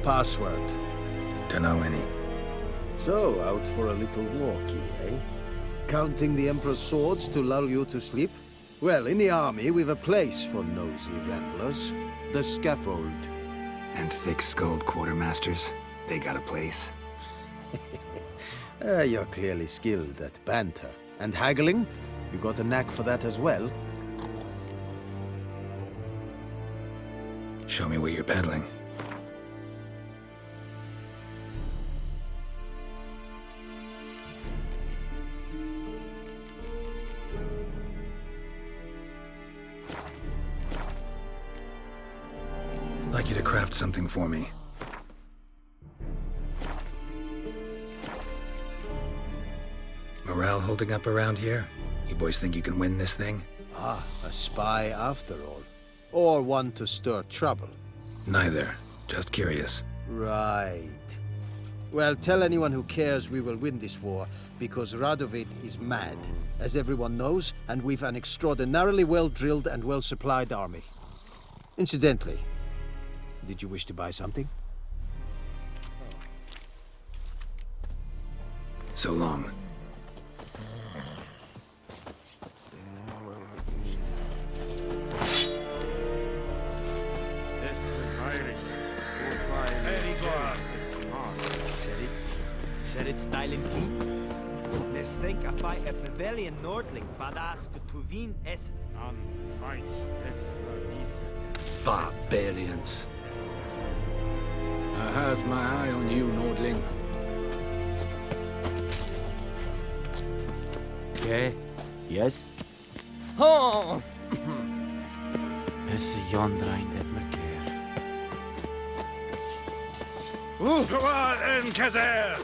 password? Don't know any. So, out for a little walkie, eh? Counting the Emperor's swords to lull you to sleep? Well, in the army, we've a place for nosy ramblers. The scaffold. And thick-skulled quartermasters. They got a place. You're clearly skilled at banter. And haggling? You got a knack for that as well? Show me what you're peddling. I'd like you to craft something for me. Morale holding up around here? You boys think you can win this thing? Ah, a spy after all. Or one to stir trouble. Neither. Just curious. Right. Well, tell anyone who cares we will win this war, because Radovid is mad, as everyone knows, and we've an extraordinarily well-drilled and well-supplied army. Incidentally, did you wish to buy something? So long. Serit stylen key. Les think I fight a pavilion Nordling, badass to win es An feich es vergießet. Barbarians. I have my eye on you, Nordling. Yeah. Yes? Oh! Es Jondrain et Merker. Hurra en Kazer!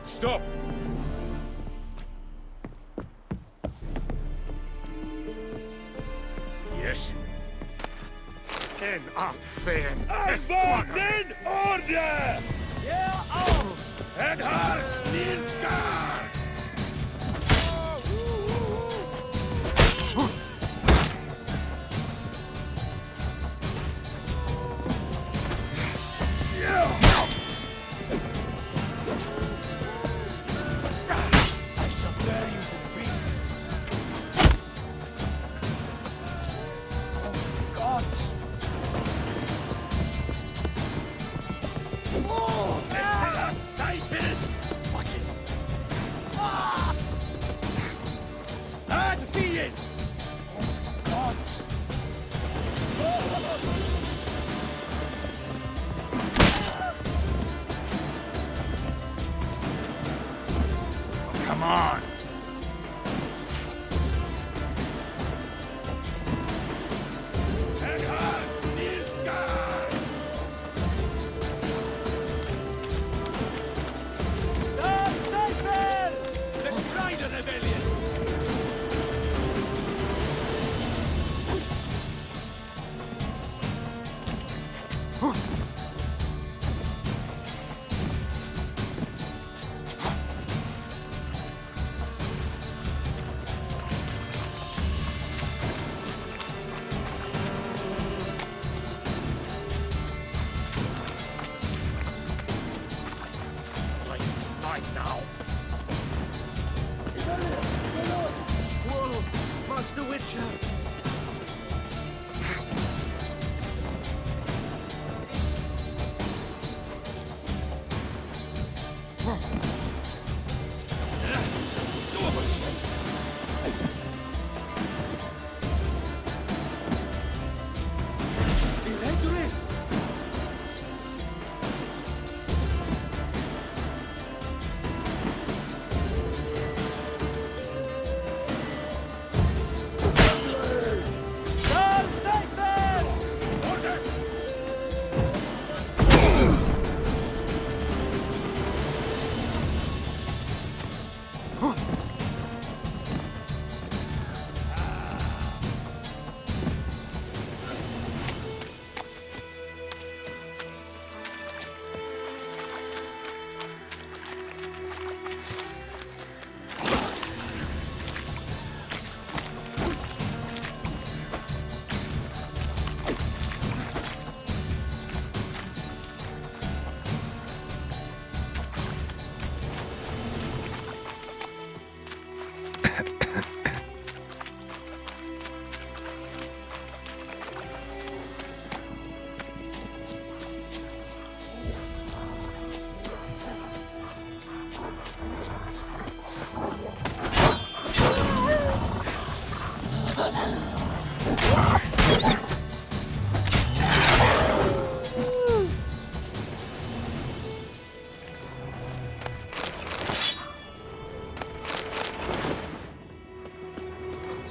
Stop! Yes. En abfeen. Erwarten Order! Ja, au! Het hart Nilfgaard! I shall tear you to pieces. Oh, gods! Watch it. Defeated! Gods! Come on! Het hart Nilfgaard! Destroy the rebellion! Life is mine now. Whoa, Master Witcher!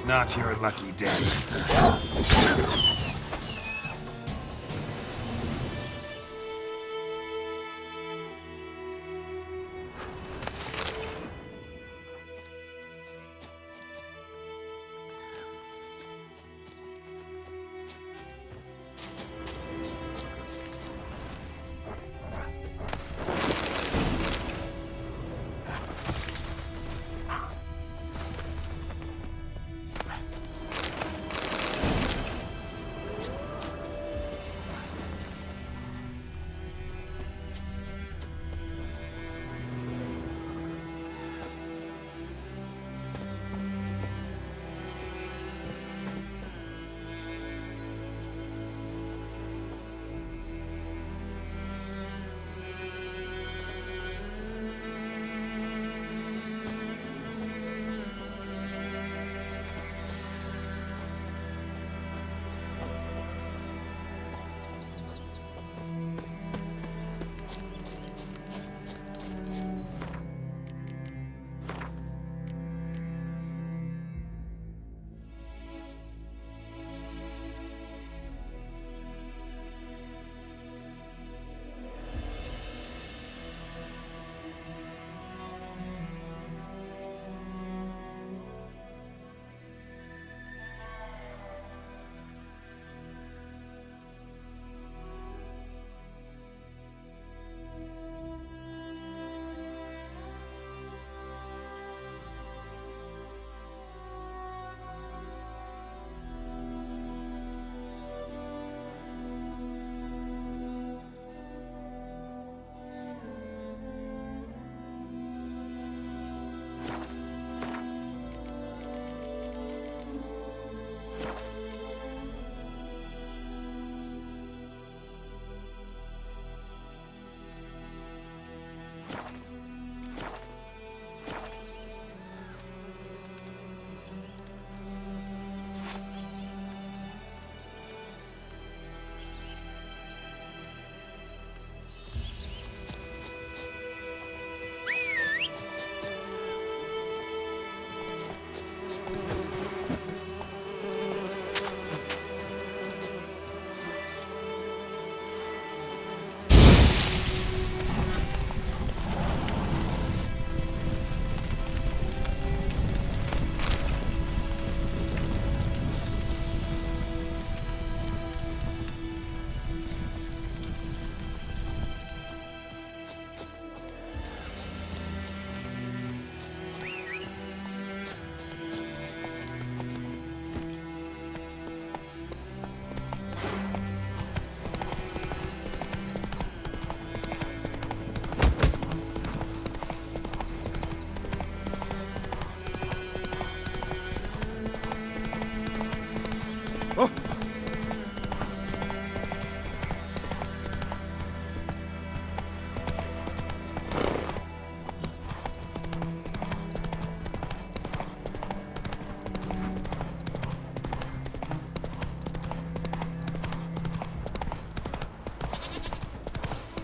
Not your lucky day.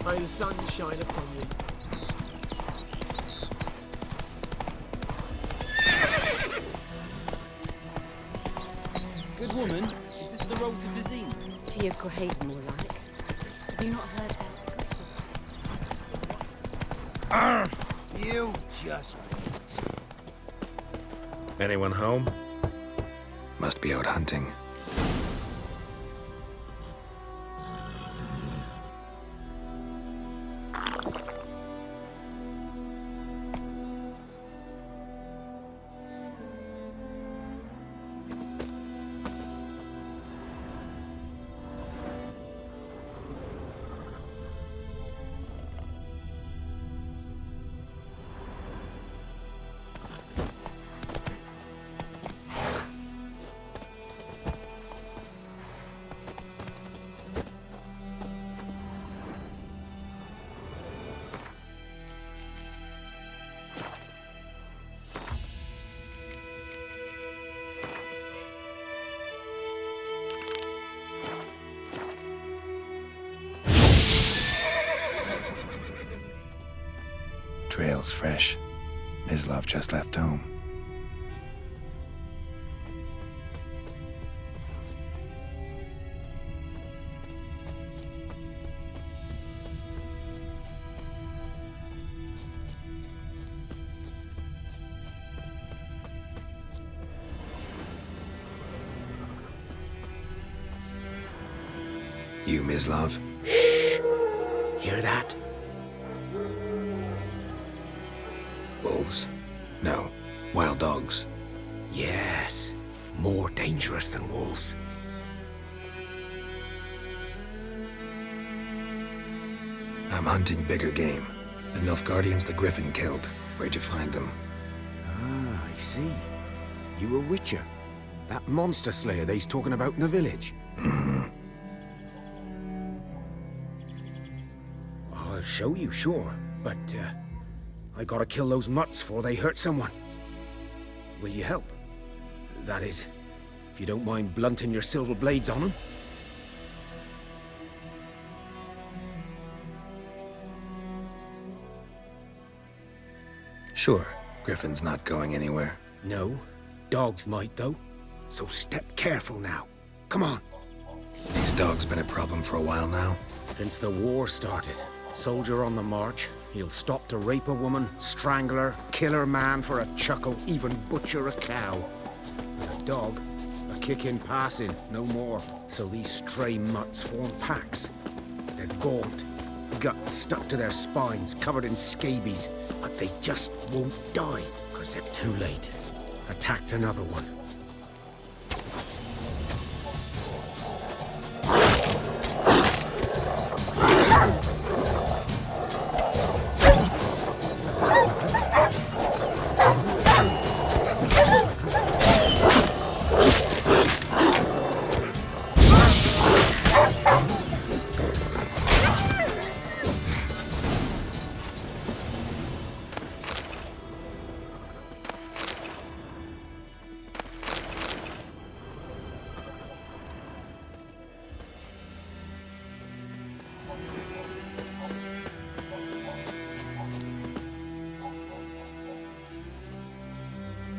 May the sun shine upon you. Good woman, is this the road to Vizine? To your Gohaid, more like. Have you not heard that? You just wait. Anyone home? Must be out hunting. Trail's fresh. Mislav just left home. you, Mislav? Hear that? Wolves? No. Wild dogs. Yes. More dangerous than wolves. I'm hunting bigger game. The Nilfgaardians the Griffin killed. Where'd you find them? Ah, I see. You a witcher. That monster slayer they's talking about in the village. I'll show you, sure. But, I gotta kill those mutts before they hurt someone. Will you help? That is, if you don't mind blunting your silver blades on them. Sure. Griffin's not going anywhere. No. Dogs might, though. So step careful now. Come on. These dogs been a problem for a while now. Since the war started, soldier on the march, he'll stop to rape a woman, strangle her, kill her man for a chuckle, even butcher a cow. And a dog, a kick in passing, no more. So these stray mutts form packs. They're gaunt, guts stuck to their spines, covered in scabies, but they just won't die, because they're too late. Attacked another one.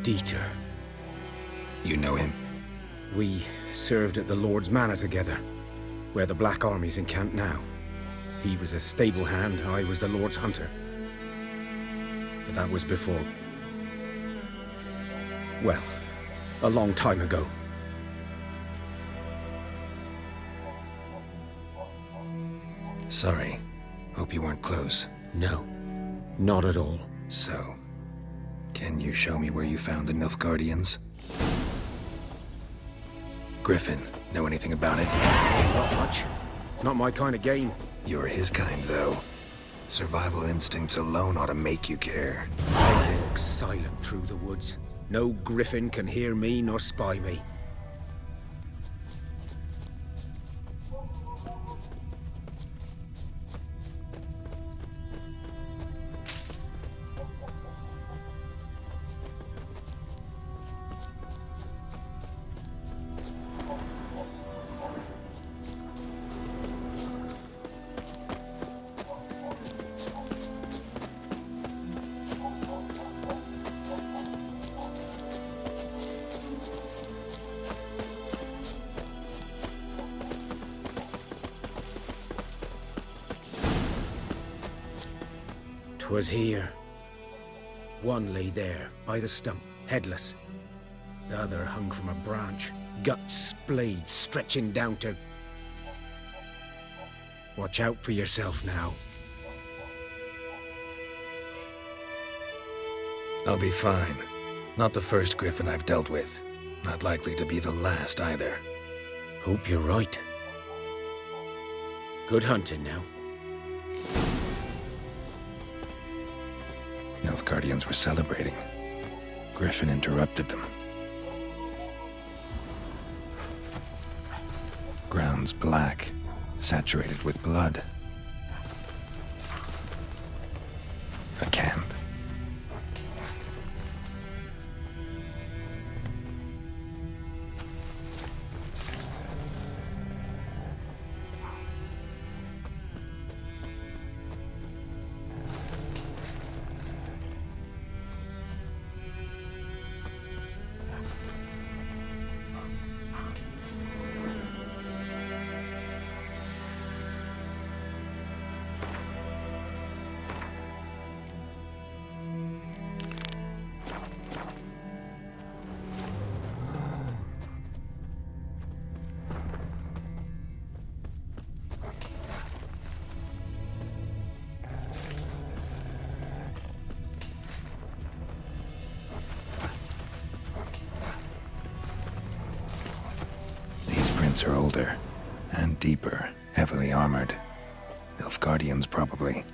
Dieter. You know him? We served at the Lord's Manor together, where the Black Army's encamped now. He was a stable hand, I was the Lord's hunter. But that was before... well, a long time ago. Sorry. Hope you weren't close. No, not at all. So, can you show me where you found the Nilfgaardians? Griffin, know anything about it? Not much. It's not my kind of game. You're his kind, though. Survival instincts alone ought to make you care. I walk silent through the woods. No griffin can hear me nor spy me. Was here. One lay there, by the stump, headless. The other hung from a branch, guts splayed, stretching down to... Watch out for yourself now. I'll be fine. Not the first Griffin I've dealt with. Not likely to be the last either. Hope you're right. Good hunting now. Nilfgaardians were celebrating. Griffin interrupted them. Ground's black, saturated with blood. A camp. boots are older and deeper, heavily armored. Nilfgaardians, probably.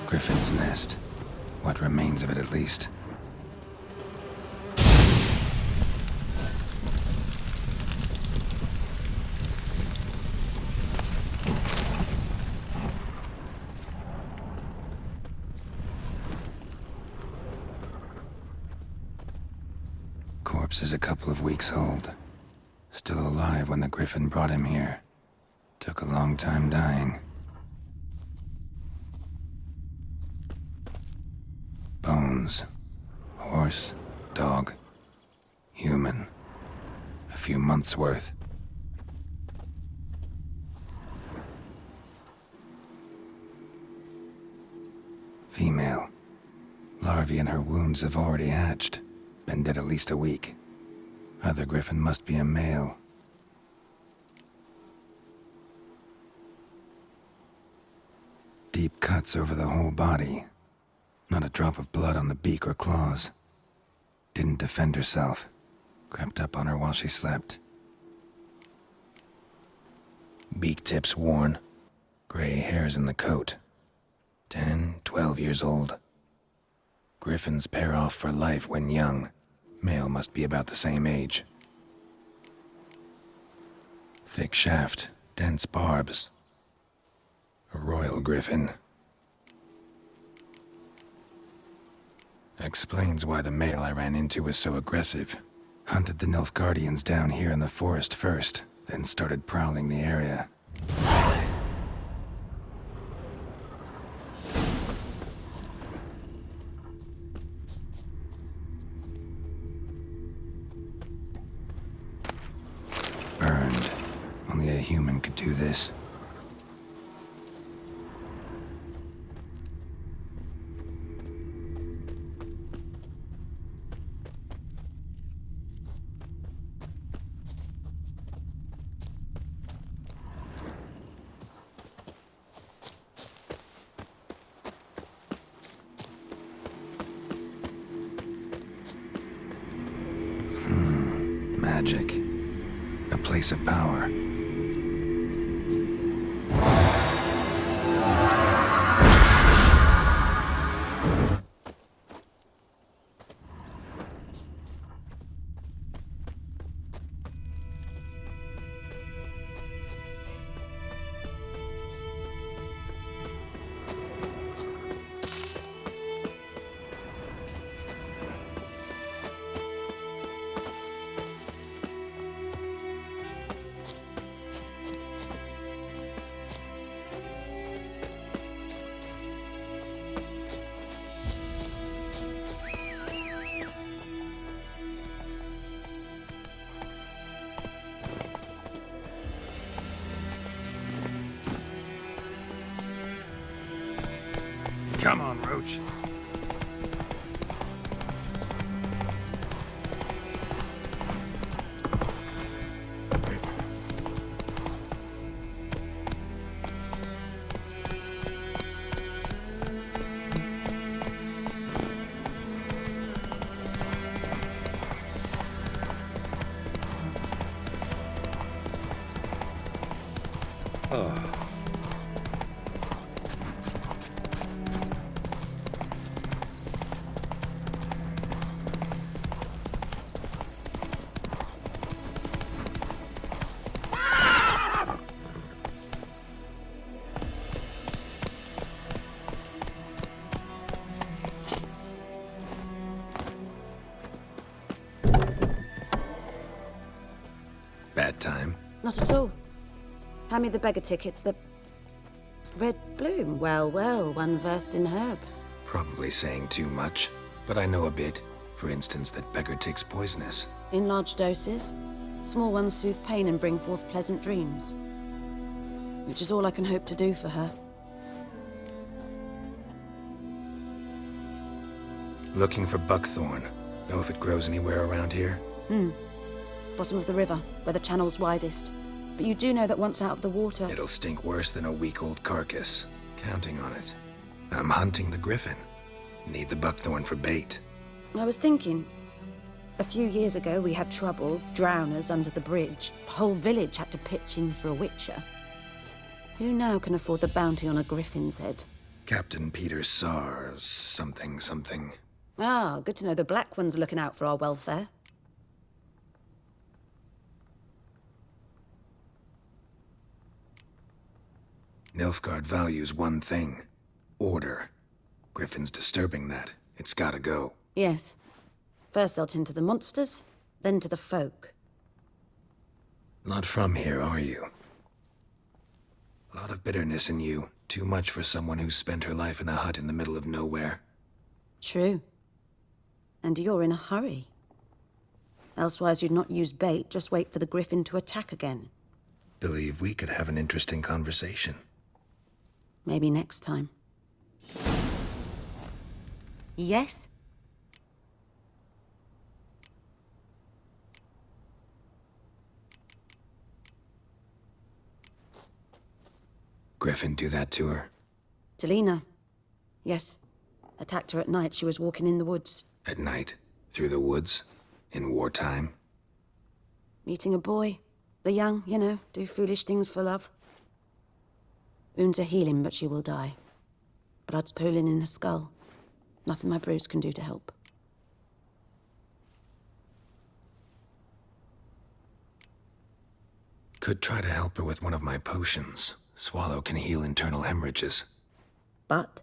Griffin's nest. What remains of it, at least. Corpse is a couple of weeks old. Still alive when the Griffin brought him here. Took a long time dying. Bones. Horse, dog, human. A few months' worth. Female. Larvae in her wounds have already hatched. Been dead at least a week. Other Griffin must be a male. Deep cuts over the whole body. Not a drop of blood on the beak or claws. Didn't defend herself. Crept up on her while she slept. Beak tips worn. Gray hairs in the coat. 10, 12 years old. Griffins pair off for life when young. Male must be about the same age. Thick shaft, dense barbs. A royal griffin. Explains why the male I ran into was so aggressive. Hunted the Nilfgaardians down here in the forest first, then started prowling the area. Burned. Only a human could do this. Magic. A place of power. Come on, Roach. time. Not at all. Hand me the beggar tickets, the... Red bloom. Well, well, one versed in herbs. Probably saying too much, but I know a bit. For instance, that beggar tick's poisonous. In large doses. Small ones soothe pain and bring forth pleasant dreams. Which is all I can hope to do for her. Looking for buckthorn. Know if it grows anywhere around here? Bottom of the river, where the channel's widest. But you do know that once out of the water... It'll stink worse than a week-old carcass. Counting on it. I'm hunting the griffin. Need the buckthorn for bait. I was thinking... A few years ago, we had trouble, drowners under the bridge. The whole village had to pitch in for a witcher. Who now can afford the bounty on a griffin's head? Captain Peter Sars, something. Ah, good to know the Black One's looking out for our welfare. Nilfgaard values one thing. Order. Griffin's disturbing that. It's gotta go. Yes. First they'll tend to the monsters, then to the folk. Not from here, are you? A lot of bitterness in you. Too much for someone who's spent her life in a hut in the middle of nowhere. True. And you're in a hurry. Elsewise you'd not use bait, just wait for the griffin to attack again. Believe we could have an interesting conversation. Maybe next time. Yes? Griffin do that to her? Delina. Yes. Attacked her at night. She was walking in the woods. At night? Through the woods? In wartime? Meeting a boy. The young, you know, do foolish things for love. Wounds are healing, but she will die. Blood's pooling in her skull. Nothing my bruise can do to help. Could try to help her with one of my potions. Swallow can heal internal hemorrhages. But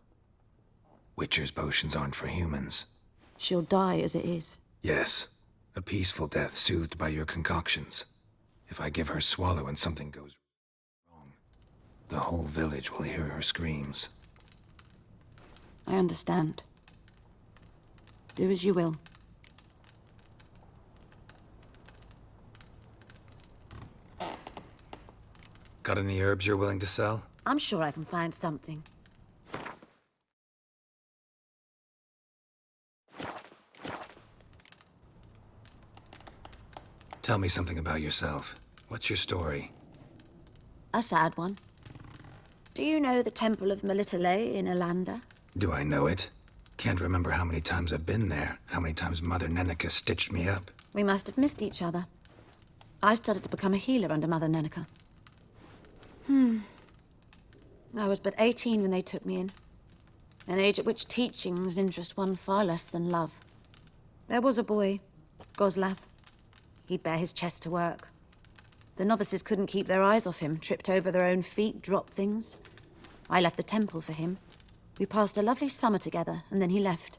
Witcher's potions aren't for humans. she'll die as it is. Yes. A peaceful death soothed by your concoctions. If I give her Swallow and something goes wrong, the whole village will hear her screams. I understand. Do as you will. Got any herbs you're willing to sell? I'm sure I can find something. Tell me something about yourself. What's your story? A sad one. Do you know the Temple of Melitele in Alanda? Do I know it? Can't remember how many times I've been there, how many times Mother Neneka stitched me up. We must have missed each other. I started to become a healer under Mother Neneka. I was but 18 when they took me in. An age at which teachings interest one far less than love. There was a boy, Goslav. He'd bare his chest to work. The novices couldn't keep their eyes off him, tripped over their own feet, dropped things. I left the temple for him. We passed a lovely summer together, and then he left.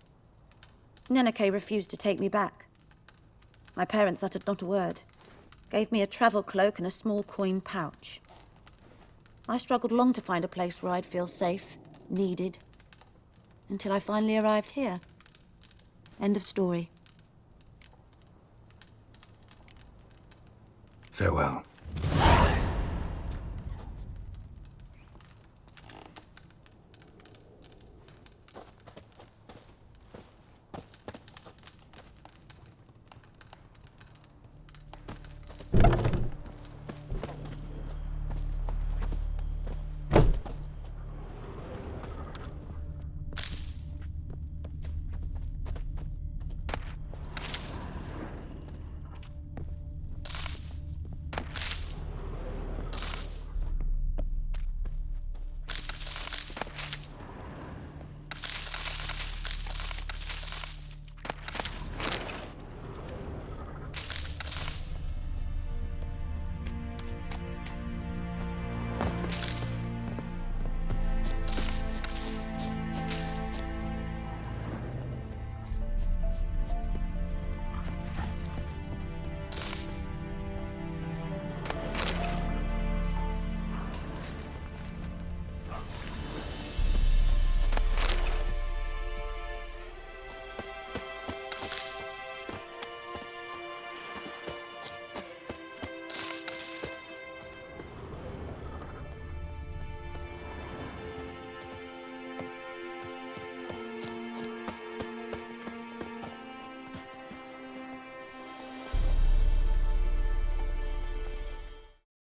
Neneke refused to take me back. My parents uttered not a word. Gave me a travel cloak and a small coin pouch. I struggled long to find a place where I'd feel safe, needed, until I finally arrived here. End of story. Farewell.